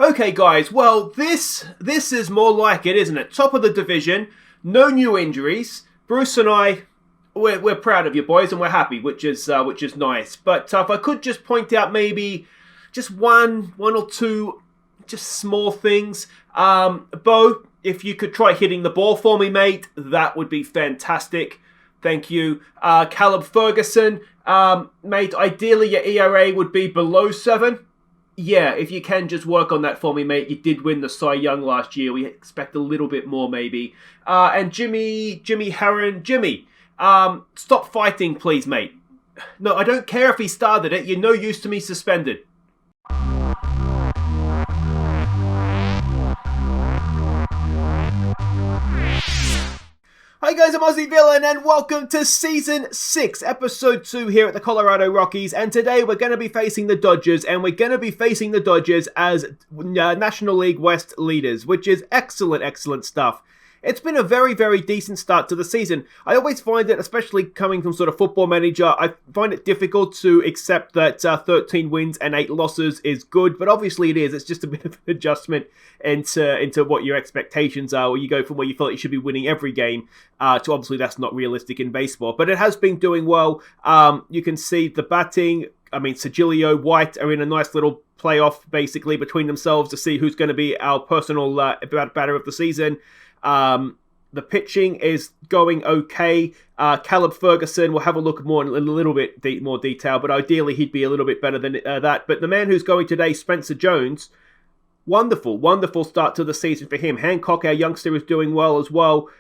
Okay, guys. Well, this is more like it, isn't it? Top of the division, no new injuries. Bruce and I, we're proud of you boys, and we're happy, which is nice. But if I could just point out maybe just one or two, just small things. Bo, if you could try hitting the ball for me, mate, that would be fantastic. Thank you. Caleb Ferguson, mate, ideally your ERA would be below 7. Yeah, if you can just work on that for me, mate. You did win the Cy Young last year. We expect a little bit more, maybe. And Jimmy Herron. Jimmy, stop fighting, please, mate. No, I don't care if he started it. You're no use to me suspended. Hi guys, I'm Aussie Villain and welcome to Season 6, Episode 2 here at the Colorado Rockies. And today we're going to be facing the Dodgers, and we're going to be facing the Dodgers as National League West leaders, which is excellent stuff. It's been a very, very decent start to the season. I always find it, especially coming from sort of Football Manager, I find it difficult to accept that 13 wins and 8 losses is good, but obviously it is. It's just a bit of an adjustment into what your expectations are, where you go from where you feel like you should be winning every game to obviously that's not realistic in baseball. But it has been doing well. You can see the batting. I mean, Sergilio, White are in a nice little playoff, basically, between themselves to see who's going to be our personal batter of the season. The pitching is going okay. Caleb Ferguson, we'll have a look more in a little bit more detail, but ideally he'd be a little bit better than that. But the man who's going today, Spencer Jones, wonderful start to the season for him. Hancock, our youngster, is doing well as well.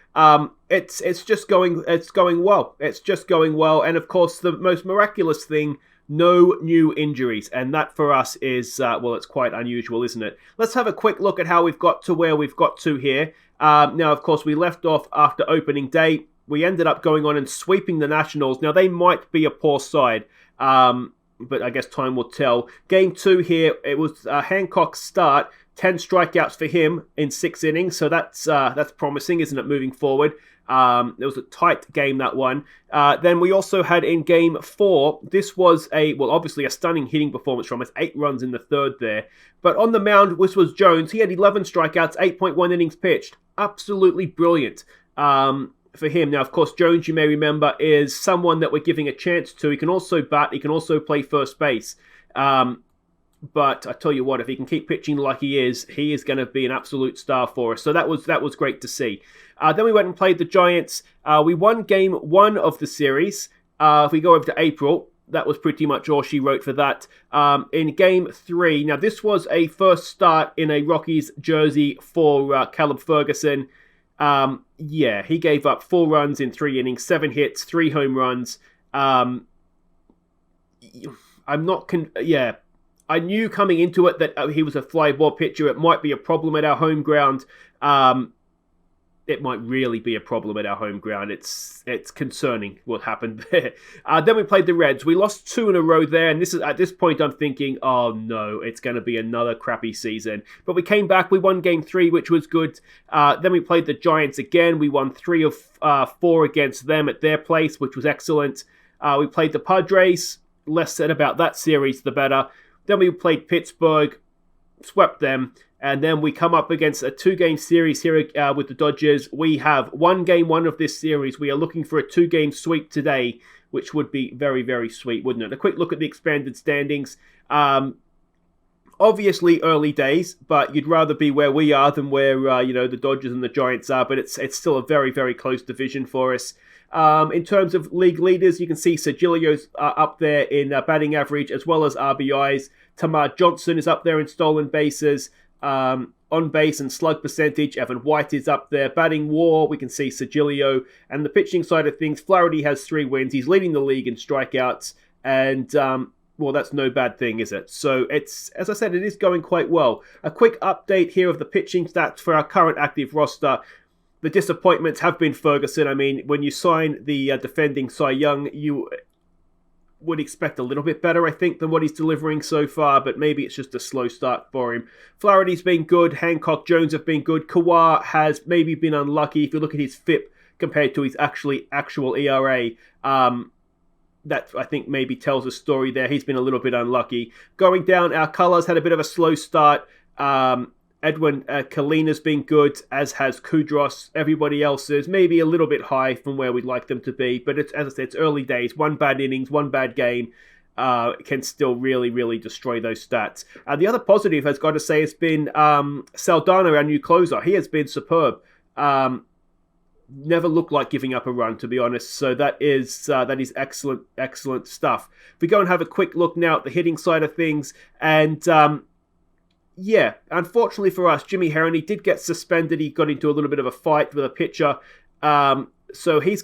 It's going well. It's just going well. And of course, the most miraculous thing, no new injuries, and that for us is, it's quite unusual, isn't it? Let's have a quick look at how we've got to where we've got to here. Now, of course, we left off after opening day. We ended up going on and sweeping the Nationals. Now, they might be a poor side, but I guess time will tell. Game 2 here, it was Hancock's start. 10 strikeouts for him in 6 innings, so that's promising, isn't it, moving forward? It was a tight game, that one. Then we also had in Game 4, this was obviously a stunning hitting performance from us, 8 runs in the third there. But on the mound, this was Jones. He had 11 strikeouts, 8.1 innings pitched. Absolutely brilliant for him. Now, of course, Jones, you may remember, is someone that we're giving a chance to. He can also bat. He can also play first base. But I tell you what, if he can keep pitching like he is going to be an absolute star for us. So that was great to see. Then we went and played the Giants. We won Game 1 of the series. If we go over to April, that was pretty much all she wrote for that. In Game 3, now this was a first start in a Rockies jersey for Caleb Ferguson. He gave up 4 runs in 3 innings, 7 hits, 3 home runs. I knew coming into it that he was a fly ball pitcher. It might be a problem at our home ground. It might really be a problem at our home ground. It's concerning what happened there. Then we played the Reds. We lost 2 in a row there, and at this point I'm thinking, oh no, it's going to be another crappy season. But we came back. We won Game 3, which was good. Then we played the Giants again. We won 3 of 4 against them at their place, which was excellent. We played the Padres. Less said about that series, the better. Then we played Pittsburgh, swept them, and then we come up against a 2-game series here with the Dodgers. We have won Game 1 of this series. We are looking for a 2-game sweep today, which would be very, very sweet, wouldn't it? A quick look at the expanded standings. Obviously early days, but you'd rather be where we are than where the Dodgers and the Giants are, but it's still a very, very close division for us. In terms of league leaders, you can see Sergilio's up there in batting average as well as RBIs. Tamar Johnson is up there in stolen bases, on base and slug percentage. Evan White is up there. Batting WAR, we can see Sergilio. And the pitching side of things, Flaherty has 3 wins. He's leading the league in strikeouts. And, that's no bad thing, is it? So it's, as I said, it is going quite well. A quick update here of the pitching stats for our current active roster. The disappointments have been Ferguson. I mean, when you sign the defending Cy Young, you would expect a little bit better, I think, than what he's delivering so far, but maybe it's just a slow start for him. Flaherty's been good. Hancock, Jones have been good. Kawhi has maybe been unlucky. If you look at his FIP compared to his actual ERA, that I think maybe tells a story there. He's been a little bit unlucky. Going down, our Colors had a bit of a slow start. Edwin Kalina's been good, as has Kudros. Everybody else is maybe a little bit high from where we'd like them to be, but as I said, it's early days. One bad innings, one bad game can still really, really destroy those stats. The other positive, I've got to say, has been Saldana, our new closer. He has been superb. Never looked like giving up a run, to be honest. So that is excellent, excellent stuff. If we go and have a quick look now at the hitting side of things, and yeah, unfortunately for us, Jimmy Herron, he did get suspended. He got into a little bit of a fight with a pitcher. So he's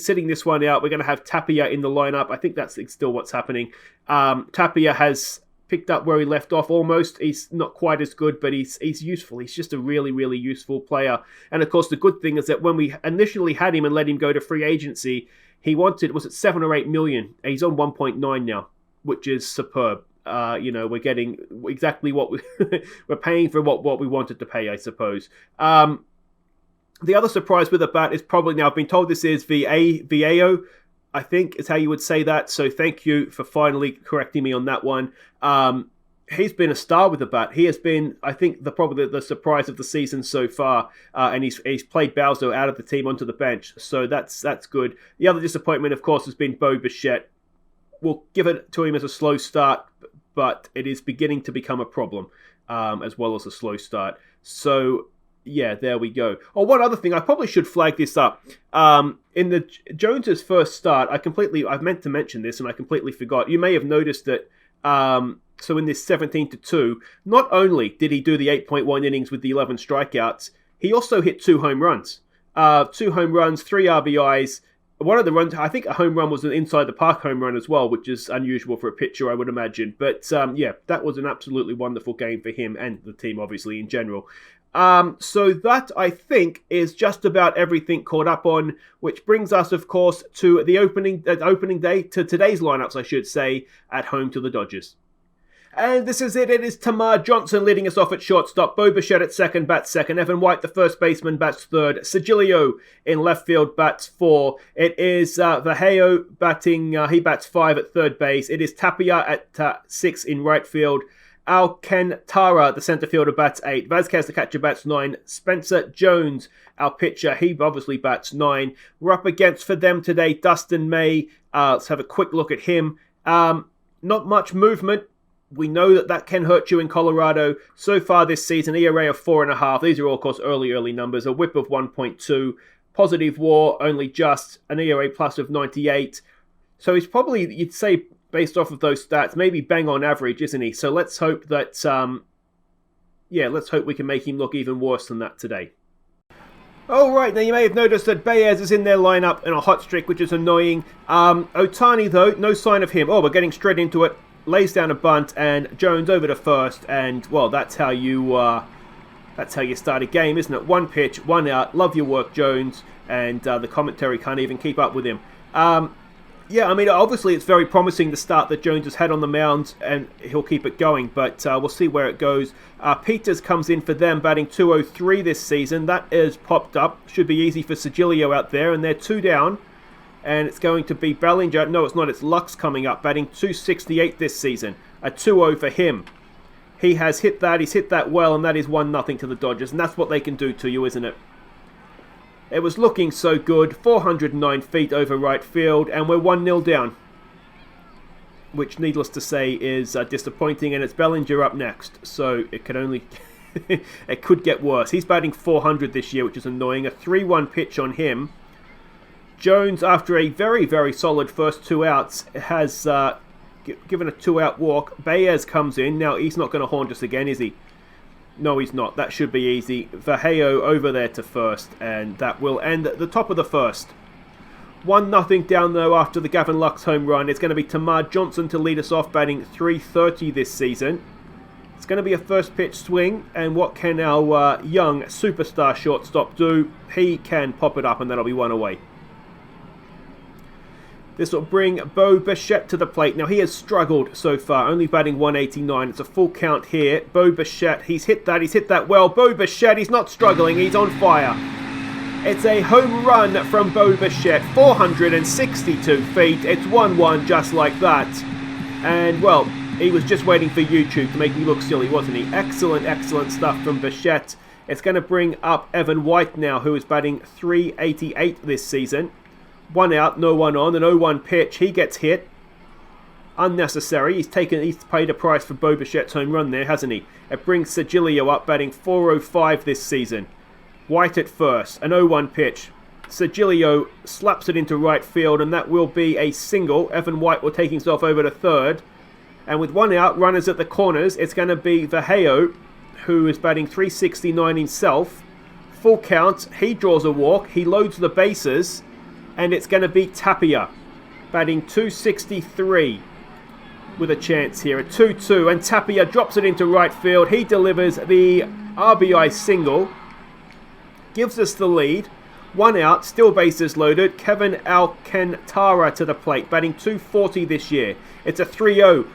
sitting this one out. We're going to have Tapia in the lineup. I think that's still what's happening. Tapia has picked up where he left off almost. He's not quite as good, but he's useful. He's just a really, really useful player. And of course, the good thing is that when we initially had him and let him go to free agency, he wanted, was it 7 or 8 million? And he's on 1.9 now, which is superb. We're getting exactly what we're paying for what we wanted to pay, I suppose. The other surprise with the bat is probably, now I've been told this is Viao, I think is how you would say that. So thank you for finally correcting me on that one. He's been a star with the bat. He has been, I think, probably the surprise of the season so far. And he's played Bowser out of the team onto the bench. So that's good. The other disappointment, of course, has been Bo Bichette. We'll give it to him as a slow start, but it is beginning to become a problem as well as a slow start. So yeah, there we go. Oh, one other thing, I probably should flag this up. In the Jones's first start, I've meant to mention this and I completely forgot. You may have noticed that, so in this 17-2, not only did he do the 8.1 innings with the 11 strikeouts, he also hit 2 home runs. 2 home runs, 3 RBIs. One of the runs, I think a home run was an inside the park home run as well, which is unusual for a pitcher, I would imagine. But yeah, that was an absolutely wonderful game for him and the team, obviously, in general. So that, I think, is just about everything caught up on, which brings us, of course, to the opening day, to today's lineups, I should say, at home to the Dodgers. And this is it. It is Tamar Johnson leading us off at shortstop. Bo Bichette at second, bats second. Evan White, the first baseman, bats third. Sigilio in left field, bats 4. It is Vajeo batting, he bats 5 at third base. It is Tapia at 6 in right field. Alcantara, the center fielder, bats 8. Vazquez, the catcher, bats 9. Spencer Jones, our pitcher, he obviously bats 9. We're up against, for them today, Dustin May. Let's have a quick look at him. Not much movement. We know that can hurt you in Colorado. So far this season, ERA of 4.5. These are all, of course, early numbers. A whip of 1.2. Positive WAR, only just. An ERA plus of 98. So he's probably, you'd say, based off of those stats, maybe bang on average, isn't he? So let's hope that, let's hope we can make him look even worse than that today. All right, now you may have noticed that Baez is in their lineup in a hot streak, which is annoying. Ohtani, though, no sign of him. Oh, we're getting straight into it. Lays down a bunt, and Jones over to first, and, well, that's how you start a game, isn't it? 1 pitch, 1 out. Love your work, Jones. And the commentary can't even keep up with him. Yeah, I mean, obviously it's very promising the start that Jones has had on the mound, and he'll keep it going, but we'll see where it goes. Peters comes in for them, batting 203 this season. That is popped up. Should be easy for Sigilio out there, and they're 2 down. And it's going to be Bellinger. No, it's not. It's Lux coming up, batting 268 this season. A 2-0 for him. He has hit that. He's hit that well, and that is 1-0 to the Dodgers. And that's what they can do to you, isn't it? It was looking so good. 409 feet over right field, and we're 1-0 down. Which, needless to say, is disappointing, and it's Bellinger up next. So it can only... it could get worse. He's batting 400 this year, which is annoying. A 3-1 pitch on him. Jones, after a very, very solid first 2 outs, has given a 2-out walk. Baez comes in. Now, he's not going to haunt us again, is he? No, he's not. That should be easy. Vajeo over there to first, and that will end at the top of the first. 1-0 down, though, after the Gavin Lux home run. It's going to be Tamar Johnson to lead us off, batting .330 this season. It's going to be a first pitch swing, and what can our young superstar shortstop do? He can pop it up, and that'll be 1 away. This will bring Bo Bichette to the plate. Now, he has struggled so far, only batting .189. It's a full count here. Bo Bichette, he's hit that well. Bo Bichette, he's not struggling, he's on fire. It's a home run from Bo Bichette, 462 feet. It's 1-1 just like that. And, well, He was just waiting for YouTube to make me look silly, wasn't he? Excellent, excellent stuff from Bichette. It's going to bring up Evan White now, who is batting .388 this season. 1 out, no one on, an 0-1 pitch. He gets hit. Unnecessary. He's paid a price for Bo Bichette's home run there, hasn't he? It brings Sergilio up, batting .405 this season. White at first, an 0-1 pitch. Sergilio slaps it into right field, and that will be a single. Evan White will take himself over to third. And with 1 out, runners at the corners, it's going to be Vallejo, who is batting .369 himself. Full count, he draws a walk, he loads the bases, and it's going to be Tapia, batting .263 with a chance here. A 2-2, and Tapia drops it into right field. He delivers the RBI single, gives us the lead. 1 out, still bases loaded. Kevin Alcantara to the plate, batting .240 this year. It's a 3-0.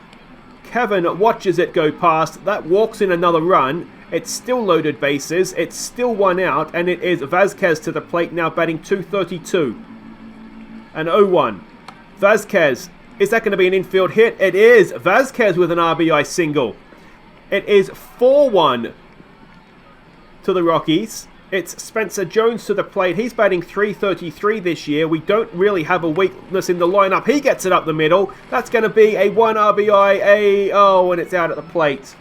Kevin watches it go past. That walks in another run. It's still loaded bases. It's still 1 out, and it is Vazquez to the plate now, batting .232. An 0-1. Vazquez. Is that going to be an infield hit? It is. Vazquez with an RBI single. It is 4-1 to the Rockies. It's Spencer Jones to the plate. He's batting .333 this year. We don't really have a weakness in the lineup. He gets it up the middle. That's going to be a 1 RBI. And it's out at the plate.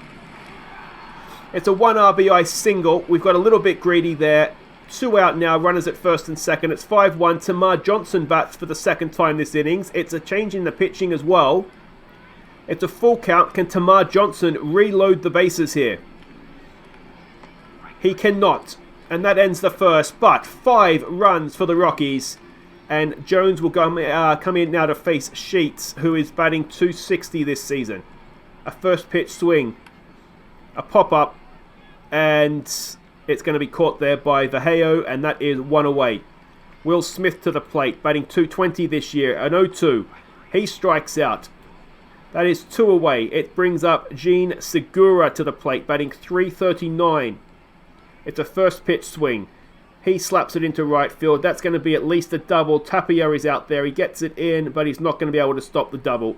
It's a 1 RBI single. We've got a little bit greedy there. 2 out now. Runners at first and second. It's 5-1. Tamar Johnson bats for the second time this innings. It's a change in the pitching as well. It's a full count. Can Tamar Johnson reload the bases here? He cannot. And that ends the first, but 5 runs for the Rockies. And Jones will come in now to face Sheets, who is batting .260 this season. A first pitch swing. A pop-up. And it's going to be caught there by Vallejo, and that is 1 away. Will Smith to the plate, batting .220 this year. An 0-2. He strikes out. That is 2 away. It brings up Gene Segura to the plate, batting .339. It's a first pitch swing. He slaps it into right field. That's going to be at least a double. Tapia is out there. He gets it in, but he's not going to be able to stop the double.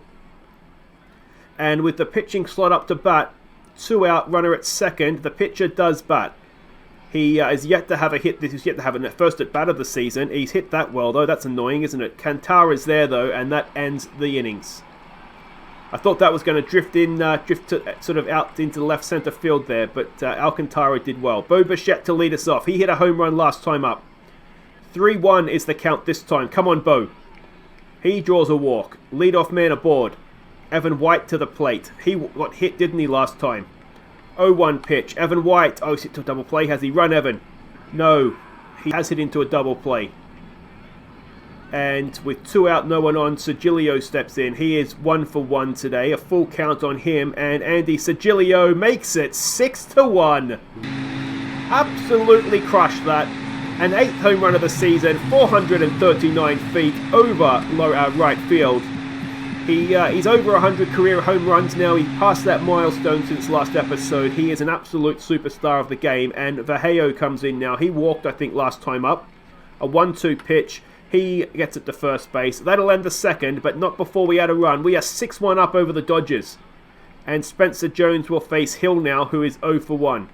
And with the pitching slot up to bat, 2 out, runner at second. The pitcher does bat. He is yet to have a hit. This is yet to have a first at bat of the season. He's hit that well, though. That's annoying, isn't it? Cantara's there, though, and that ends the innings. I thought that was going to drift sort of out into the left center field there, but Alcantara did well. Bo Bichette to lead us off. He hit a home run last time up. 3-1 is the count this time. Come on, Bo. He draws a walk. Leadoff man aboard. Evan White to the plate. He got hit, didn't he, last time? 0-1 pitch. Evan White. Oh, he's hit to a double play. Has he run, Evan? No. He has hit into a double play. And with 2 out, no one on, Sergilio steps in. He is 1 for 1 today. A full count on him. And Andy Sergilio makes it 6-1. Absolutely crushed that. An 8th home run of the season. 439 feet over right field. He's over 100 career home runs now. He passed that milestone since last episode. He is an absolute superstar of the game. And Vallejo comes in now. He walked, I think, last time up. A 1-2 pitch. He gets it to first base. That'll end the second, but not before we add a run. We are 6-1 up over the Dodgers. And Spencer Jones will face Hill now, who is 0 for 1.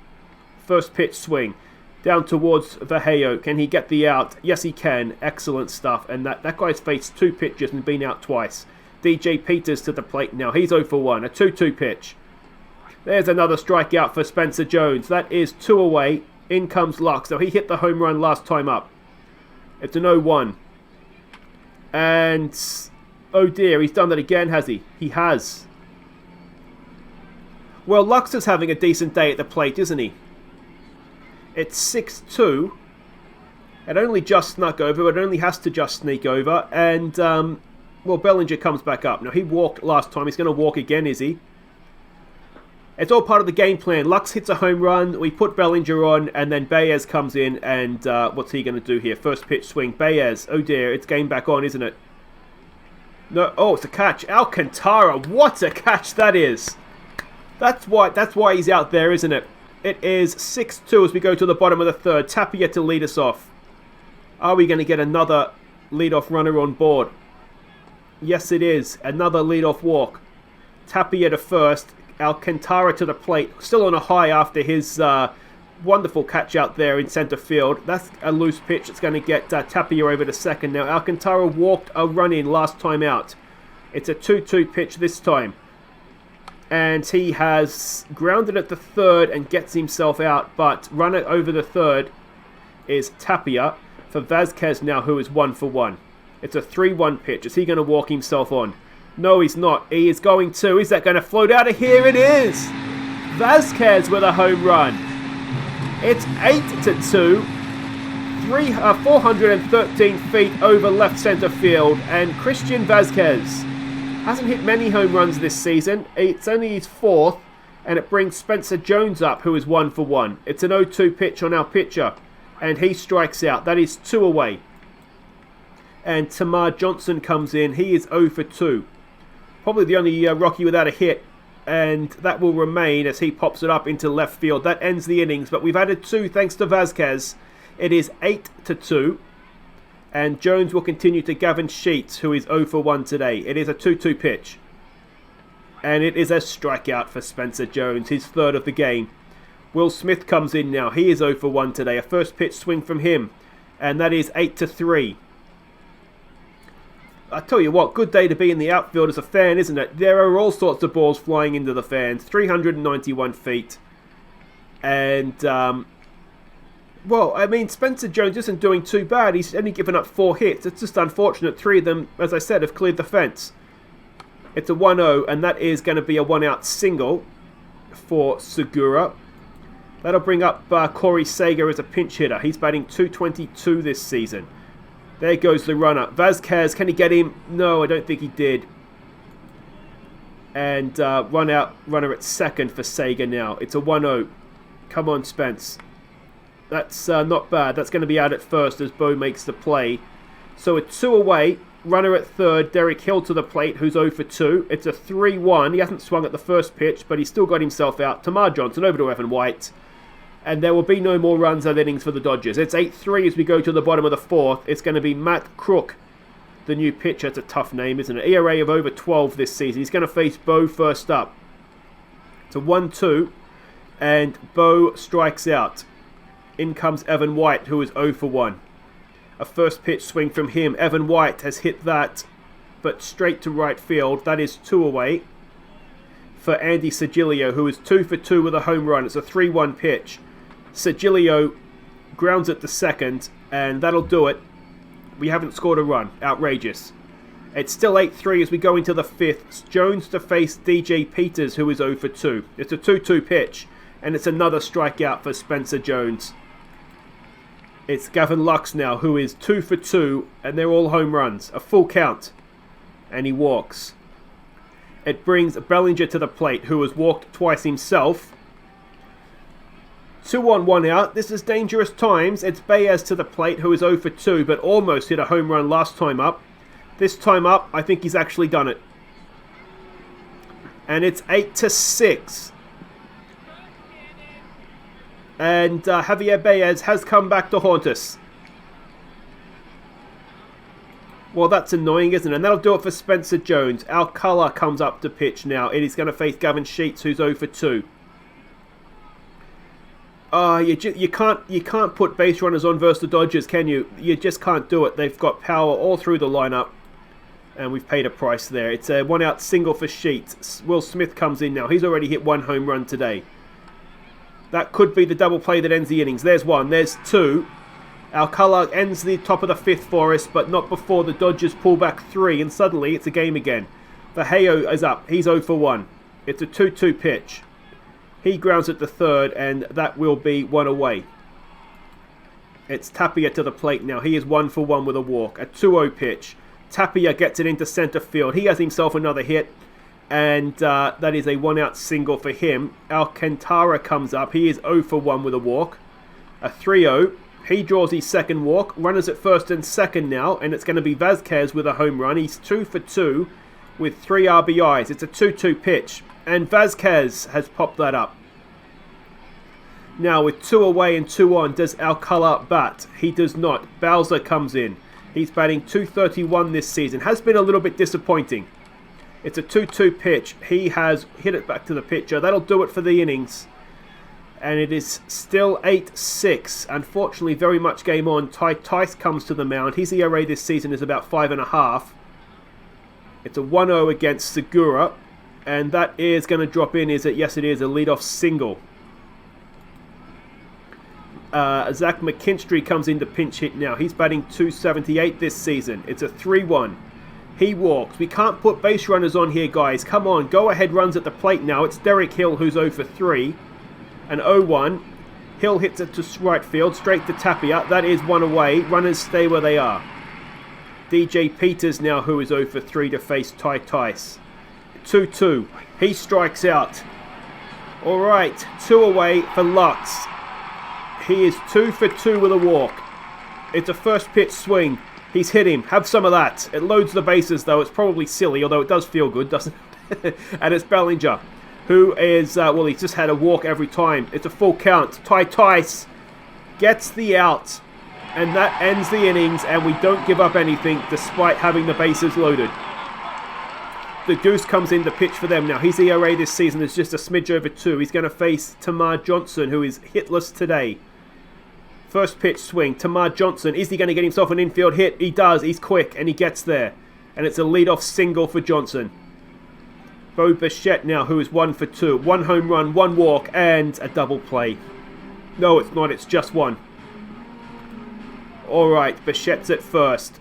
First pitch swing. Down towards Vallejo. Can he get the out? Yes, he can. Excellent stuff. And that guy's faced 2 pitches and been out twice. DJ Peters to the plate now. He's 0 for 1. A 2-2 pitch. There's another strikeout for Spencer Jones. That is 2 away. In comes Lux. So he hit the home run last time up. It's an 0-1. And, oh dear, he's done that again, has he? He has. Well, Lux is having a decent day at the plate, isn't he? It's 6-2. It only just snuck over, but it only has to just sneak over. And, well, Bellinger comes back up. Now, he walked last time. He's going to walk again, is he? It's all part of the game plan. Lux hits a home run. We put Bellinger on, and then Baez comes in, and what's he going to do here? First pitch swing. Baez. Oh dear, it's game back on, isn't it? No. Oh, it's a catch. Alcantara. What a catch that is. That's why he's out there, isn't it? It is 6-2 as we go to the bottom of the third. Tapia to lead us off. Are we going to get another leadoff runner on board? Yes, it is. Another leadoff walk. Tapia to first. Alcantara to the plate. Still on a high after his wonderful catch out there in center field. That's a loose pitch that's going to get Tapia over to second. Now, Alcantara walked a run in last time out. It's a 2-2 pitch this time. And he has grounded at the third and gets himself out. But runner over the third is Tapia for Vazquez now, who is 1 for 1. It's a 3-1 pitch. Is he going to walk himself on? No, he's not. He is going to. Is that going to float out of here? It is! Vazquez with a home run. It's 8-2. 413 feet over left center field. And Christian Vazquez hasn't hit many home runs this season. It's only his 4th. And it brings Spencer Jones up, who is 1 for 1. It's an 0-2 pitch on our pitcher. And he strikes out. That is 2 away. And Tamar Johnson comes in. He is 0 for 2. Probably the only Rocky without a hit. And that will remain as he pops it up into left field. That ends the innings. But we've added 2 thanks to Vazquez. It is 8-2. And Jones will continue to Gavin Sheets, who is 0 for 1 today. It is a 2-2 pitch. And it is a strikeout for Spencer Jones. His 3rd of the game. Will Smith comes in now. He is 0 for 1 today. A first pitch swing from him. And that is 8-3. I tell you what, good day to be in the outfield as a fan, isn't it? There are all sorts of balls flying into the fans. 391 feet. And, well, I mean, Spencer Jones isn't doing too bad. He's only given up 4 hits. It's just unfortunate. 3 of them, as I said, have cleared the fence. It's a 1-0, and that is going to be a 1-out single for Segura. That'll bring up Corey Seager as a pinch hitter. He's batting .222 this season. There goes the runner. Vazquez, can he get him? No, I don't think he did. And runner at second for Seager now. It's a 1-0. Come on, Spence. That's not bad. That's going to be out at first as Bo makes the play. So a 2 away. Runner at third. Derek Hill to the plate, who's 0 for 2. It's a 3-1. He hasn't swung at the first pitch, but he's still got himself out. Tamar Johnson over to Evan White. And there will be no more runs and innings for the Dodgers. It's 8-3 as we go to the bottom of the 4th. It's going to be Matt Crook, the new pitcher. It's a tough name, isn't it? ERA of over 12 this season. He's going to face Bo first up. It's a 1-2. And Bo strikes out. In comes Evan White, who is 0 for 1. A first pitch swing from him. Evan White has hit that, but straight to right field. That is 2 away for Andy Sagilio, who is 2 for 2 with a home run. It's a 3-1 pitch. Sagilio grounds it to second, and that'll do it. We haven't scored a run. Outrageous. It's still 8-3 as we go into the 5th. Jones to face DJ Peters, who is 0 for 2. It's a 2-2 pitch, and it's another strikeout for Spencer Jones. It's Gavin Lux now, who is 2 for 2, and they're all home runs. A full count, and he walks. It brings Bellinger to the plate, who has walked twice himself. 2 on, 1 out. This is dangerous times. It's Baez to the plate, who is 0 for 2, but almost hit a home run last time up. This time up, I think he's actually done it. And it's 8-6. And Javier Baez has come back to haunt us. Well, that's annoying, isn't it? And that'll do it for Spencer Jones. Alcala comes up to pitch now. It is going to face Gavin Sheets, who's 0 for 2. You can't put base runners on versus the Dodgers, can you? You just can't do it. They've got power all through the lineup, and we've paid a price there. It's a 1-out single for Sheets. Will Smith comes in now. He's already hit 1 home run today. That could be the double play that ends the innings. There's 1. There's 2. Alcala ends the top of the 5th for us, but not before the Dodgers pull back 3, and suddenly it's a game again. Verheo is up. He's 0 for 1. It's a 2-2 pitch. He grounds at the third, and that will be 1 away. It's Tapia to the plate now. He is 1 for 1 with a walk. A 2-0 pitch. Tapia gets it into center field. He has himself another hit, and that is a 1-out single for him. Alcantara comes up. He is 0 for 1 with a walk. A 3-0. He draws his second walk. Runners at first and second now, and it's going to be Vazquez with a home run. He's 2 for 2 with 3 RBIs. It's a 2-2 pitch, and Vazquez has popped that up. Now with 2 away and 2 on, does Alcala bat? He does not. Bowser comes in. He's batting .231 this season. Has been a little bit disappointing. It's a 2-2 pitch. He has hit it back to the pitcher. That'll do it for the innings. And it is still 8-6. Unfortunately, very much game on. Tice comes to the mound. His ERA this season is about 5.5. It's a 1-0 against Segura. And that is going to drop in, is it? Yes, it is. A leadoff single. Zach McKinstry comes in to pinch hit now. He's batting .278 this season. It's a 3-1. He walks. We can't put base runners on here, guys. Come on. Go ahead runs at the plate now. It's Derek Hill who's 0 for 3. An 0-1. Hill hits it to right field, straight to Tapia. That is one away. Runners stay where they are. DJ Peters now, who is 0 for 3 to face Ty Tice. 2-2. He strikes out. All right, 2 away for Lux. He is 2 for 2 with a walk. It's a first pitch swing. He's hit him. Have some of that. It loads the bases, though. It's probably silly, although it does feel good, doesn't it? And it's Bellinger, who is, well, he's just had a walk every time. It's a full count. Ty Tice gets the out. And that ends the innings, and we don't give up anything despite having the bases loaded. The Goose comes in to pitch for them now. His ERA this season is just a smidge over 2. He's going to face Tamar Johnson, who is hitless today. First pitch swing. Tamar Johnson. Is he going to get himself an infield hit? He does. He's quick, and he gets there. And it's a leadoff single for Johnson. Bo Bichette now, who is 1 for 2. 1 home run, 1 walk, and a double play. No, it's not. It's just 1. All right, Bichette's at first.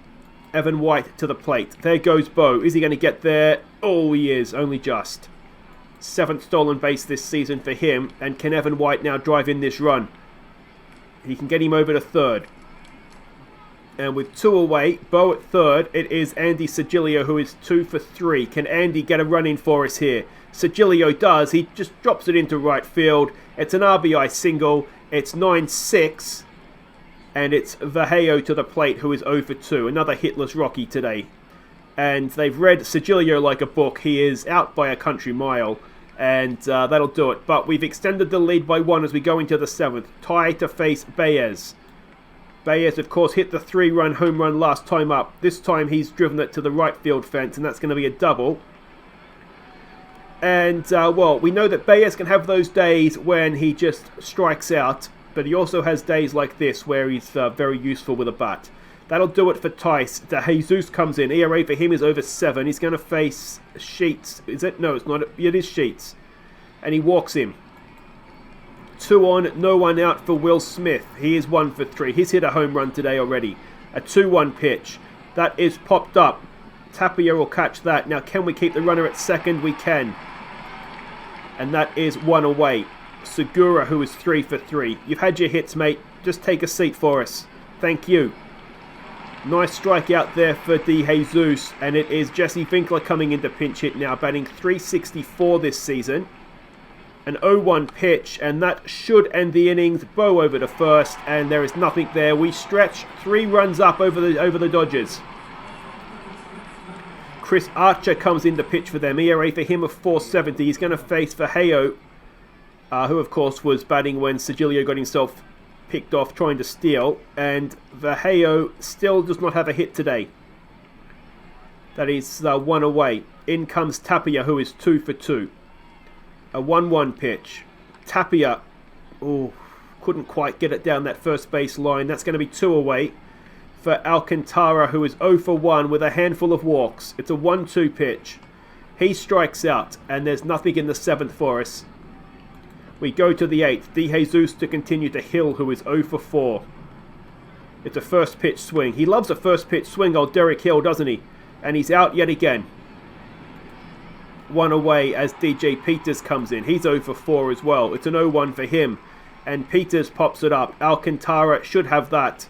Evan White to the plate. There goes Bo. Is he going to get there? Oh, he is. Only just. 7th stolen base this season for him. And can Evan White now drive in this run? He can get him over to third. And with 2 away, Bo at third, it is Andy Sigilio, who is 2 for 3. Can Andy get a run in for us here? Sigilio does. He just drops it into right field. It's an RBI single. It's 9-6. And it's Vallejo to the plate, who is 0 for 2. Another hitless Rocky today. And they've read Sigilio like a book. He is out by a country mile. And that'll do it. But we've extended the lead by 1 as we go into the 7th. Tie to face Baez. Baez, of course, hit the 3-run home run last time up. This time he's driven it to the right field fence. And that's going to be a double. And, well, we know that Baez can have those days when he just strikes out. But he also has days like this where he's very useful with a bat. That'll do it for Tice. De Jesus comes in. ERA for him is over 7. He's going to face Sheets. Is it? No, it's not. It is Sheets. And he walks him. 2 on, no one out for Will Smith. He is 1 for 3. He's hit a home run today already. A 2-1 pitch. That is popped up. Tapia will catch that. Now, can we keep the runner at second? We can. And that is 1 away. Segura, who is 3 for 3. You've had your hits, mate. Just take a seat for us. Thank you. Nice strikeout there for De Jesus. And it is Jesse Winkler coming into pinch hit now, batting .364 this season. An 0-1 pitch, and that should end the innings. Bo over to first, and there is nothing there. We stretch 3 runs up over the Dodgers. Chris Archer comes in to pitch for them. ERA for him of .470. He's going to face Vallejo, who of course was batting when Sigilio got himself picked off trying to steal, and Vallejo still does not have a hit today. That is 1 away. In comes Tapia, who is 2 for 2. A 1-1 pitch. Tapia, couldn't quite get it down that first base line. That's going to be 2 away for Alcantara, who is 0 for 1 with a handful of walks. It's a 1-2 pitch. He strikes out, and there's nothing in the 7th for us. We go to the 8th. De Jesus to continue to Hill, who is 0 for 4. It's a first pitch swing. He loves a first pitch swing, old Derek Hill, doesn't he? And he's out yet again. 1 away as DJ Peters comes in. He's 0 for 4 as well. It's an 0-1 for him. And Peters pops it up. Alcantara should have that.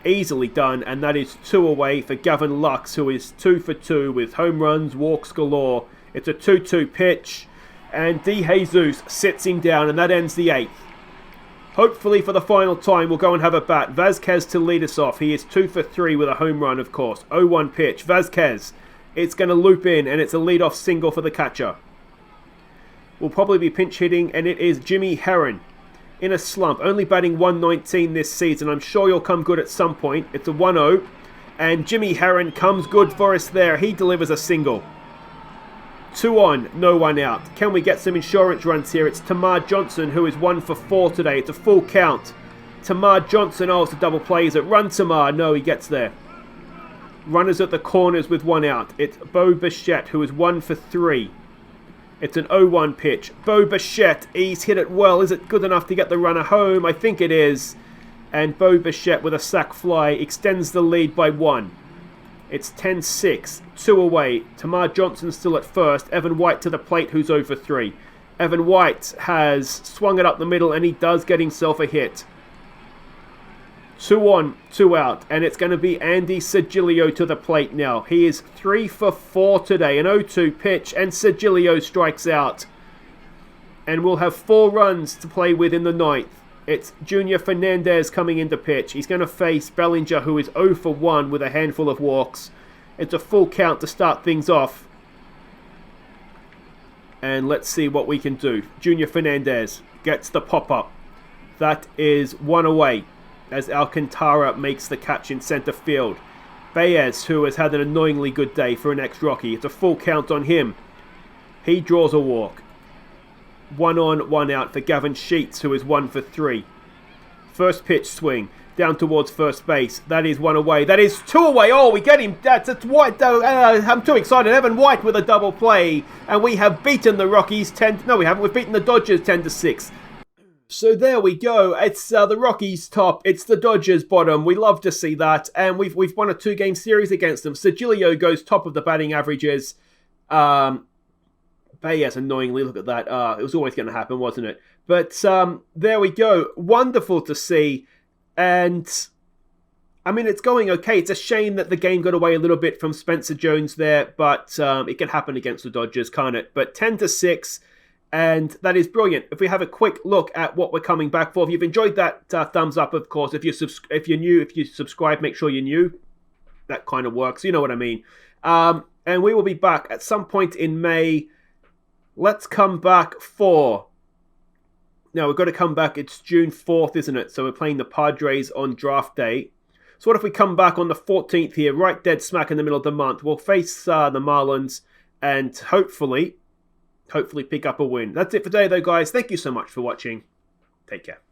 Easily done. And that is 2 away for Gavin Lux, who is 2 for 2 with home runs, walks galore. It's a 2-2 pitch. And De Jesus sits him down, and that ends the 8th. Hopefully for the final time, we'll go and have a bat. Vasquez to lead us off. He is 2 for 3 with a home run, of course. 0-1 pitch. Vasquez. It's going to loop in, and it's a leadoff single for the catcher. Will probably be pinch hitting, and it is Jimmy Herron. In a slump, only batting .119 this season. I'm sure he'll come good at some point. It's a 1-0, and Jimmy Herron comes good for us there. He delivers a single. 2 on, no one out. Can we get some insurance runs here? It's Tamar Johnson, who is 1 for 4 today. It's a full count. Tamar Johnson, oh, it's a double play. Is it run Tamar? No, he gets there. Runners at the corners with 1 out. It's Bo Bichette, who is 1 for 3. It's an 0-1 pitch. Bo Bichette, he's hit it well. Is it good enough to get the runner home? I think it is. And Bo Bichette with a sac fly extends the lead by 1. It's 10-6, 2 away. Tamar Johnson still at first. Evan White to the plate, who's 0 for 3. Evan White has swung it up the middle, and he does get himself a hit. 2 on, 2 out, and it's going to be Andy Sigilio to the plate now. He is 3 for 4 today, an 0-2 pitch, and Sigilio strikes out. And we'll have 4 runs to play with in the 9th. It's Junior Fernandez coming into pitch. He's going to face Bellinger, who is 0 for 1 with a handful of walks. It's a full count to start things off. And let's see what we can do. Junior Fernandez gets the pop-up. That is 1 away as Alcantara makes the catch in center field. Baez, who has had an annoyingly good day for an ex-Rocky. It's a full count on him. He draws a walk. 1 on, 1 out for Gavin Sheets, who is 1 for 3. First pitch swing down towards first base. That is 1 away. That is 2 away. Oh, we get him. That's White. I'm too excited. Evan White with a double play. And we have beaten the Rockies 10... No, we haven't. We've beaten the Dodgers 10-6. So there we go. It's the Rockies top. It's the Dodgers bottom. We love to see that. And we've won a 2-game series against them. Sigilio goes top of the batting averages. Baez, annoyingly, look at that. It was always going to happen, wasn't it? But there we go. Wonderful to see. And, I mean, it's going okay. It's a shame that the game got away a little bit from Spencer Jones there. But it can happen against the Dodgers, can't it? But 10-6. And that is brilliant. If we have a quick look at what we're coming back for. If you've enjoyed that, thumbs up, of course. If you're new, if you subscribe, make sure you're new. That kind of works. You know what I mean. And we will be back at some point in May. Let's come back for... Now, we've got to come back. It's June 4th, isn't it? So we're playing the Padres on draft day. So what if we come back on the 14th here, right dead smack in the middle of the month? We'll face the Marlins and hopefully pick up a win. That's it for today, though, guys. Thank you so much for watching. Take care.